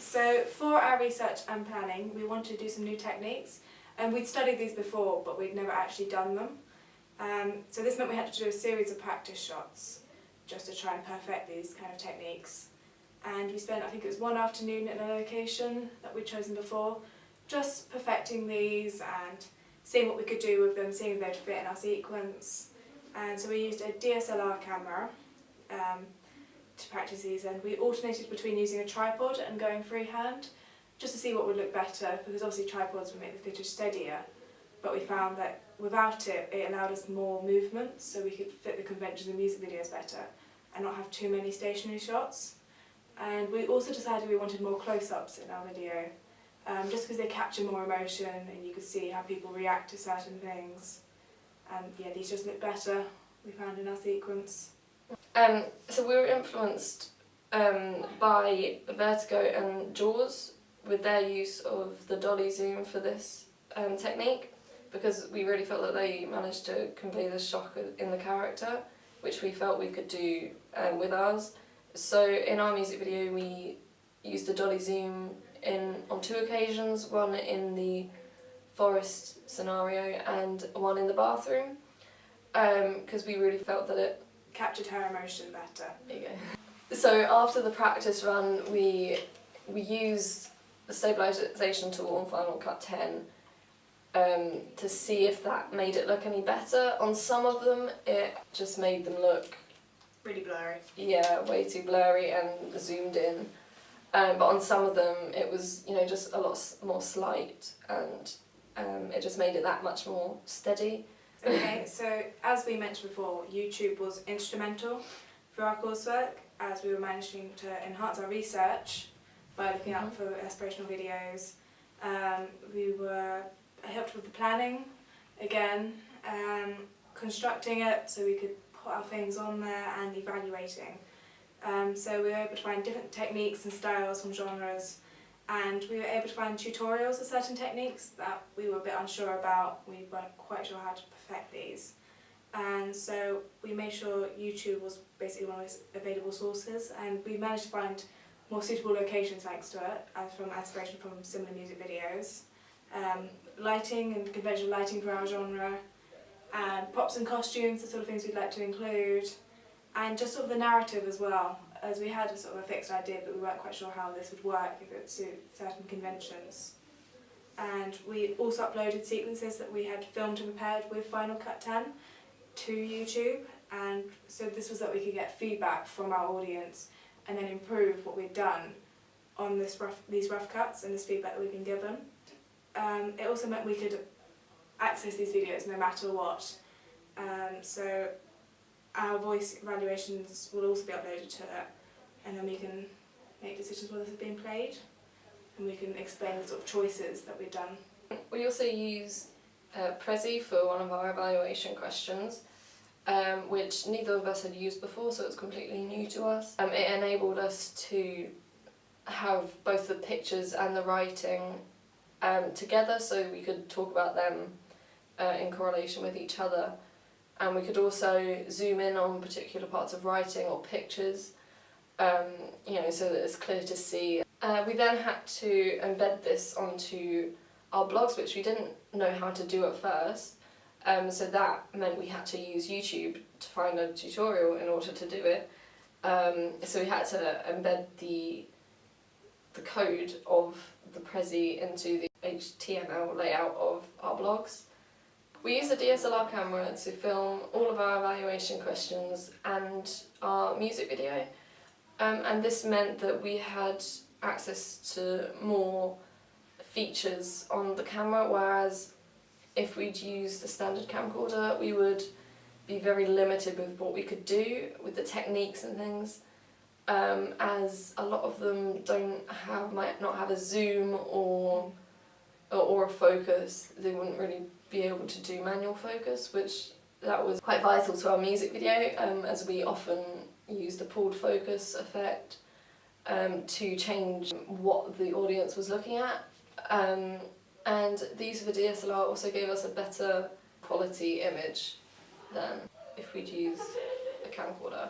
So for our research and planning, we wanted to do some new techniques, and we'd studied these before, but we'd never actually done them. So this meant we had to do a series of practice shots just to try and perfect these kind of techniques. And we spent, I think it was one afternoon in a location that we'd chosen before, just perfecting these and seeing what we could do with them, seeing if they'd fit in our sequence. And so we used a DSLR camera to practice these, and we alternated between using a tripod and going freehand just to see what would look better, because obviously tripods would make the footage steadier, but we found that without it, it allowed us more movement, so we could fit the conventions in music videos better and not have too many stationary shots. And we also decided we wanted more close-ups in our video, just because they capture more emotion and you could see how people react to certain things. And yeah, these just look better, we found, in our sequence. So we were influenced by Vertigo and Jaws with their use of the dolly zoom for this technique, because we really felt that they managed to convey the shock in the character, which we felt we could do with ours. So in our music video we used the dolly zoom on 2 occasions, one in the forest scenario and one in the bathroom, because we really felt that it captured her emotion better. There you go. So after the practice run we used the stabilisation tool on Final Cut 10 to see if that made it look any better. On some of them it just made them look really blurry. Yeah, way too blurry and zoomed in. But on some of them it was, you know, just a lot more slight, and it just made it that much more steady. Okay, so as we mentioned before, YouTube was instrumental for our coursework as we were managing to enhance our research by looking out for aspirational videos. We were helped with the planning again, constructing it so we could put our things on there, and evaluating. So we were able to find different techniques and styles from genres, and we were able to find tutorials of certain techniques that we were a bit unsure about. We weren't quite sure how to perfect these. And so we made sure YouTube was basically one of those available sources, and we managed to find more suitable locations thanks to it, from inspiration from similar music videos. Lighting and conventional lighting for our genre, and props and costumes, the sort of things we'd like to include, and just sort of the narrative as well, as we had a sort of a fixed idea but we weren't quite sure how this would work if it would suit certain conventions. And we also uploaded sequences that we had filmed and prepared with Final Cut 10 to YouTube, and so this was that we could get feedback from our audience and then improve what we'd done on these rough cuts and this feedback that we've been given. It also meant we could access these videos no matter what, so our voice evaluations will also be uploaded to it, and then we can make decisions whether this is being played, and we can explain the sort of choices that we've done. We also used Prezi for one of our evaluation questions, which neither of us had used before, so it was completely new to us. It enabled us to have both the pictures and the writing together, so we could talk about them in correlation with each other, and we could also zoom in on particular parts of writing or pictures, you know, so that it's clear to see. We then had to embed this onto our blogs, which we didn't know how to do at first, so that meant we had to use YouTube to find a tutorial in order to do it. So we had to embed the code of the Prezi into the HTML layout of our blogs. We used a DSLR camera to film all of our evaluation questions and our music video, and this meant that we had access to more features on the camera, whereas if we'd used the standard camcorder we would be very limited with what we could do with the techniques and things, as a lot of them might not have a zoom or a focus. They wouldn't really be able to do manual focus, which that was quite vital to our music video, as we often used the pulled focus effect to change what the audience was looking at. And the use of a DSLR also gave us a better quality image than if we'd used a camcorder.